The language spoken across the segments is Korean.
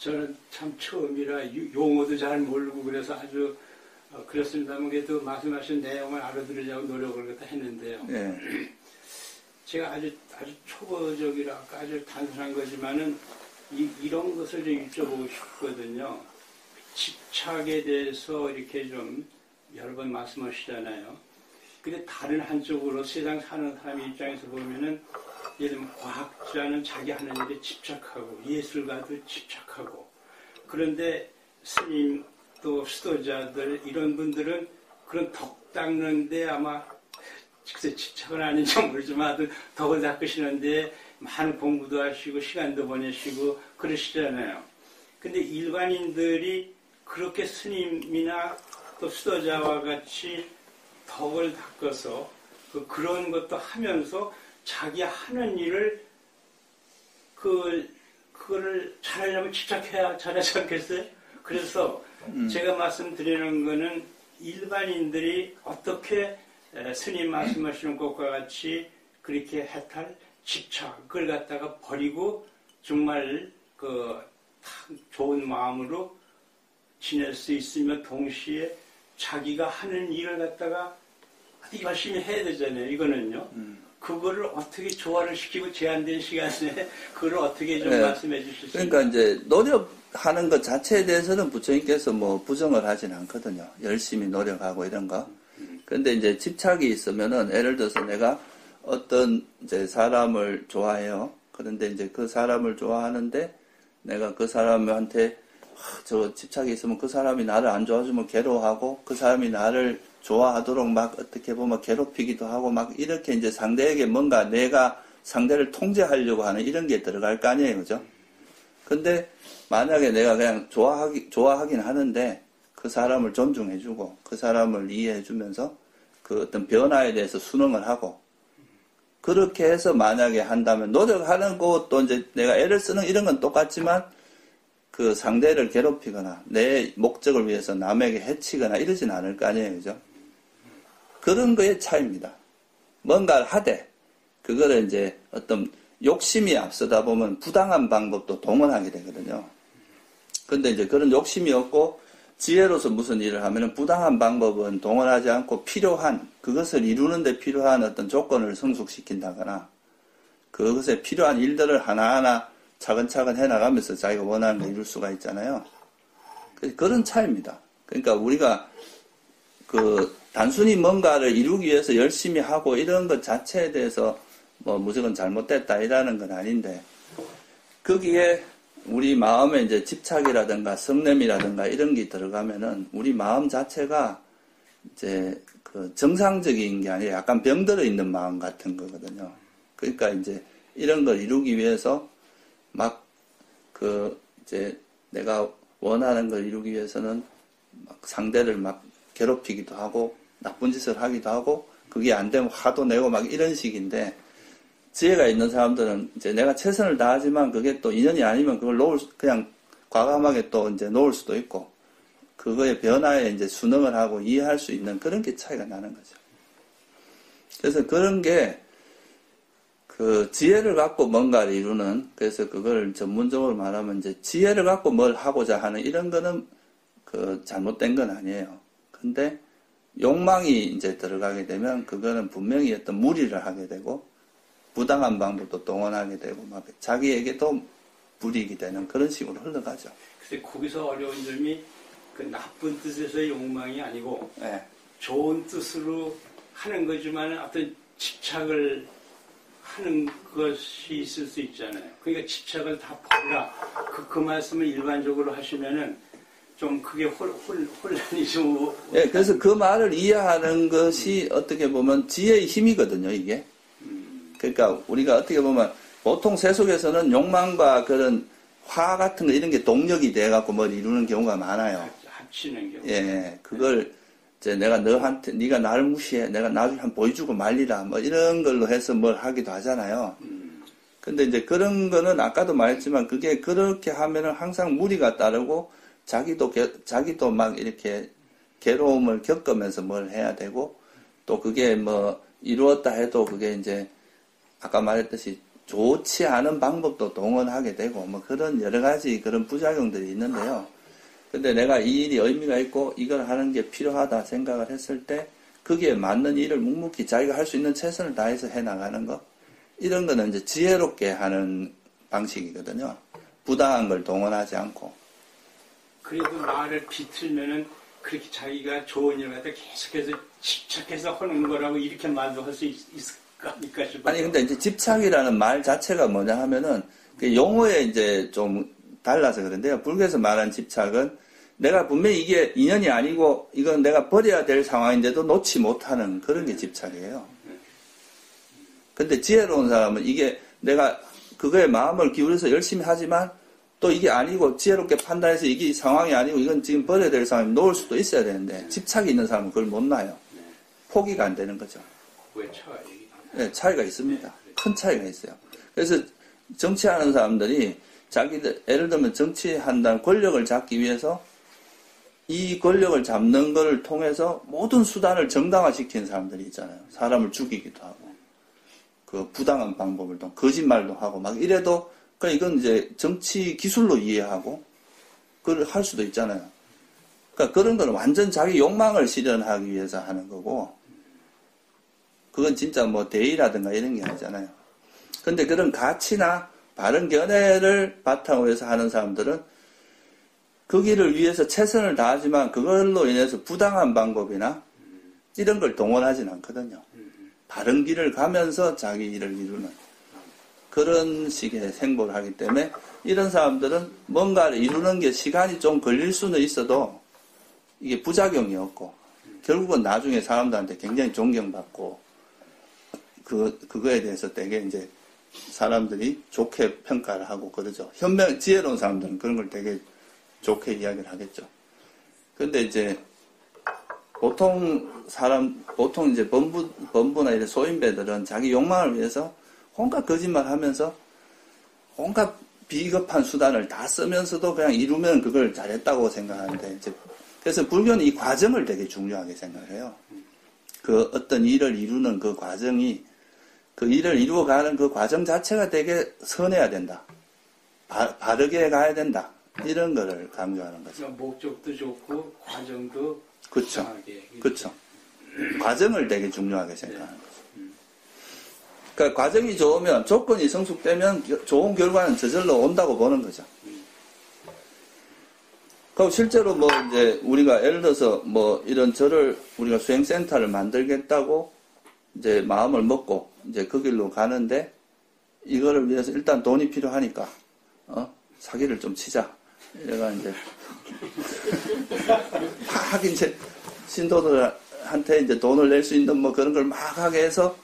저는 참 처음이라 용어도 잘 모르고 그래서 아주 그렇습니다만 그래도 말씀하신 내용을 알아들으려고 노력을 갖다 했는데요. 예. 제가 아주 초보적이라 아주 단순한 거지만은 이런 것을 좀 여쭤보고 싶거든요. 집착에 대해서 이렇게 좀 여러 번 말씀하시잖아요. 근데 다른 한쪽으로 세상 사는 사람 입장에서 보면은 예를 들면 과학자는 자기 하는 일에 집착하고 예술가도 집착하고 그런데 스님 또 수도자들 이런 분들은 그런 덕 닦는데 아마 글쎄 집착은 아닌지 모르지만 덕을 닦으시는데 많은 공부도 하시고 시간도 보내시고 그러시잖아요. 근데 일반인들이 그렇게 스님이나 또 수도자와 같이 덕을 닦아서 그런 것도 하면서 자기 하는 일을 그거를 잘하려면 집착해야 잘하지 않겠어요? 그래서 제가 말씀드리는 거는 일반인들이 어떻게 스님 말씀하시는 것과 같이 그렇게 해탈 집착을 갖다가 버리고 정말 좋은 마음으로 지낼 수 있으며 동시에 자기가 하는 일을 갖다가 열심히 해야 되잖아요. 이거는요. 그거를 어떻게 조화를 시키고 제한된 시간에 그걸 어떻게 좀 말씀해 주실 수 있나요? 그러니까 이제 노력하는 것 자체에 대해서는 부처님께서 뭐 부정을 하진 않거든요. 열심히 노력하고 이런 거. 그런데 이제 집착이 있으면은 예를 들어서 내가 어떤 이제 사람을 좋아해요. 그런데 이제 그 사람을 좋아하는데 내가 그 사람한테 저 집착이 있으면 그 사람이 나를 안 좋아주면 괴로워하고 그 사람이 나를 좋아하도록 막 어떻게 보면 괴롭히기도 하고 막 이렇게 이제 상대에게 뭔가 내가 상대를 통제하려고 하는 이런 게 들어갈 거 아니에요. 그죠? 근데 만약에 내가 그냥 좋아하긴 하는데 그 사람을 존중해주고 그 사람을 이해해주면서 그 어떤 변화에 대해서 순응을 하고 그렇게 해서 만약에 한다면 노력하는 것도 이제 내가 애를 쓰는 이런 건 똑같지만 그 상대를 괴롭히거나 내 목적을 위해서 남에게 해치거나 이러진 않을 거 아니에요. 그죠? 그런 거의 차이입니다. 뭔가를 하되 그거를 이제 어떤 욕심이 앞서다 보면 부당한 방법도 동원하게 되거든요. 근데 이제 그런 욕심이 없고 지혜로서 무슨 일을 하면은 부당한 방법은 동원하지 않고 필요한 그것을 이루는데 필요한 어떤 조건을 성숙시킨다거나 그것에 필요한 일들을 하나하나 차근차근 해나가면서 자기가 원하는 걸 이룰 수가 있잖아요. 그런 차이입니다. 그러니까 우리가 단순히 뭔가를 이루기 위해서 열심히 하고 이런 것 자체에 대해서 뭐 무조건 잘못됐다 이라는 건 아닌데 거기에 우리 마음에 이제 집착이라든가 성냄이라든가 이런 게 들어가면은 우리 마음 자체가 이제 그 정상적인 게 아니라 약간 병들어 있는 마음 같은 거거든요. 그러니까 이제 이런 걸 이루기 위해서 막 이제 내가 원하는 걸 이루기 위해서는 막 상대를 막 괴롭히기도 하고 나쁜 짓을 하기도 하고 그게 안 되면 화도 내고 막 이런 식인데 지혜가 있는 사람들은 이제 내가 최선을 다하지만 그게 또 인연이 아니면 그걸 그냥 과감하게 또 이제 놓을 수도 있고 그거의 변화에 이제 순응을 하고 이해할 수 있는 그런 게 차이가 나는 거죠. 그래서 그런 게 지혜를 갖고 뭔가를 이루는 그래서 그걸 전문적으로 말하면 이제 지혜를 갖고 뭘 하고자 하는 이런 거는 잘못된 건 아니에요. 근데 욕망이 이제 들어가게 되면 그거는 분명히 어떤 무리를 하게 되고 부당한 방법도 동원하게 되고 막 자기에게도 불이익이 되는 그런 식으로 흘러가죠. 근데 거기서 어려운 점이 그 나쁜 뜻에서의 욕망이 아니고 네. 좋은 뜻으로 하는 거지만 어떤 집착을 하는 것이 있을 수 있잖아요. 그러니까 집착을 다 버리라. 그 말씀을 일반적으로 하시면은 좀 그게 혼란이 좀. 네, 그래서 그 말을 이해하는 것이 어떻게 보면 지혜의 힘이거든요, 이게. 그러니까 우리가 어떻게 보면 보통 세속에서는 욕망과 그런 화 같은 거 이런 게 동력이 돼갖고 뭘 이루는 경우가 많아요. 합치는 경우. 예, 그걸 이제 내가 네가 나를 무시해, 내가 나중에 한번 보여주고 말리라, 뭐 이런 걸로 해서 뭘 하기도 하잖아요. 근데 이제 그런 거는 아까도 말했지만 그게 그렇게 하면은 항상 무리가 따르고 자기도 막 이렇게 괴로움을 겪으면서 뭘 해야 되고 또 그게 뭐 이루었다 해도 그게 이제 아까 말했듯이 좋지 않은 방법도 동원하게 되고, 뭐 그런 여러 가지 그런 부작용들이 있는데요. 근데 내가 이 일이 의미가 있고 이걸 하는 게 필요하다 생각을 했을 때 거기에 맞는 일을 묵묵히 자기가 할 수 있는 최선을 다해서 해나가는 거. 이런 거는 이제 지혜롭게 하는 방식이거든요. 부당한 걸 동원하지 않고. 그래도 말을 비틀면은 그렇게 자기가 좋은 일 갖다 계속해서 집착해서 하는 거라고 이렇게 말도 할 수 있을까 싶어요. 아니, 근데 이제 집착이라는 말 자체가 뭐냐 하면은, 그 용어에 이제 좀 달라서 그런데요. 불교에서 말한 집착은 내가 분명히 이게 인연이 아니고 이건 내가 버려야 될 상황인데도 놓지 못하는 그런 게 집착이에요. 근데 지혜로운 사람은 이게 내가 그거에 마음을 기울여서 열심히 하지만 또 이게 아니고 지혜롭게 판단해서 이게 상황이 아니고 이건 지금 버려야 될 상황이 놓을 수도 있어야 되는데 집착이 있는 사람은 그걸 못 놔요. 포기가 안 되는 거죠. 왜 차이가? 네, 차이가 있습니다. 큰 차이가 있어요. 그래서 정치하는 사람들이 자기들, 예를 들면 정치한다는 권력을 잡기 위해서 이 권력을 잡는 것을 통해서 모든 수단을 정당화시키는 사람들이 있잖아요. 사람을 죽이기도 하고, 그 부당한 방법을 통, 거짓말도 하고, 막 이래도, 그러니까 이건 이제 정치 기술로 이해하고, 그걸 할 수도 있잖아요. 그러니까 그런 거는 완전 자기 욕망을 실현하기 위해서 하는 거고, 그건 진짜 뭐 대의라든가 이런 게 아니잖아요. 근데 그런 가치나 바른 견해를 바탕으로 해서 하는 사람들은 거기를 위해서 최선을 다하지만 그걸로 인해서 부당한 방법이나 이런 걸 동원하진 않거든요. 바른 길을 가면서 자기 일을 이루는 그런 식의 생活을 하기 때문에 이런 사람들은 뭔가를 이루는 게 시간이 좀 걸릴 수는 있어도 이게 부작용이 없고 결국은 나중에 사람들한테 굉장히 존경받고 그거에 대해서 되게 이제 사람들이 좋게 평가를 하고 그러죠. 지혜로운 사람들은 그런 걸 되게 좋게 이야기를 하겠죠. 근데 이제 보통 이제 범부나 이런 소인배들은 자기 욕망을 위해서 온갖 거짓말 하면서 온갖 비겁한 수단을 다 쓰면서도 그냥 이루면 그걸 잘했다고 생각하는데 이제 그래서 불교는 이 과정을 되게 중요하게 생각해요. 그 어떤 일을 이루는 그 과정이 그 일을 이루어가는 그 과정 자체가 되게 선해야 된다. 바르게 가야 된다. 이런 거를 강조하는 거죠. 목적도 좋고 과정도 그렇죠. 그렇죠. 과정을 되게 중요하게 생각하는 거죠. 그러니까 과정이 좋으면 조건이 성숙되면 좋은 결과는 저절로 온다고 보는 거죠. 그럼 실제로 뭐 이제 우리가 예를 들어서 뭐 이런 절을 우리가 수행센터를 만들겠다고 이제 마음을 먹고 이제 그 길로 가는데 이거를 위해서 일단 돈이 필요하니까 사기를 좀 치자. 이래가 이제 막 이제 신도들한테 이제 돈을 낼 수 있는 뭐 그런 걸 막 하게 해서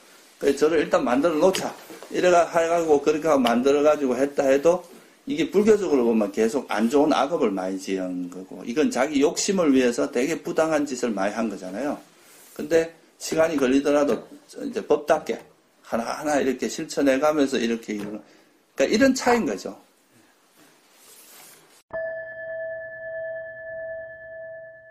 저를 일단 만들어 놓자. 이래가 해가지고 그렇게 만들어 가지고 했다 해도 이게 불교적으로 보면 계속 안 좋은 악업을 많이 지은 거고 이건 자기 욕심을 위해서 되게 부당한 짓을 많이 한 거잖아요. 근데 시간이 걸리더라도 이제 법답게 하나하나 이렇게 실천해 가면서 이렇게 이루는 그러니까 이런 차이인 거죠.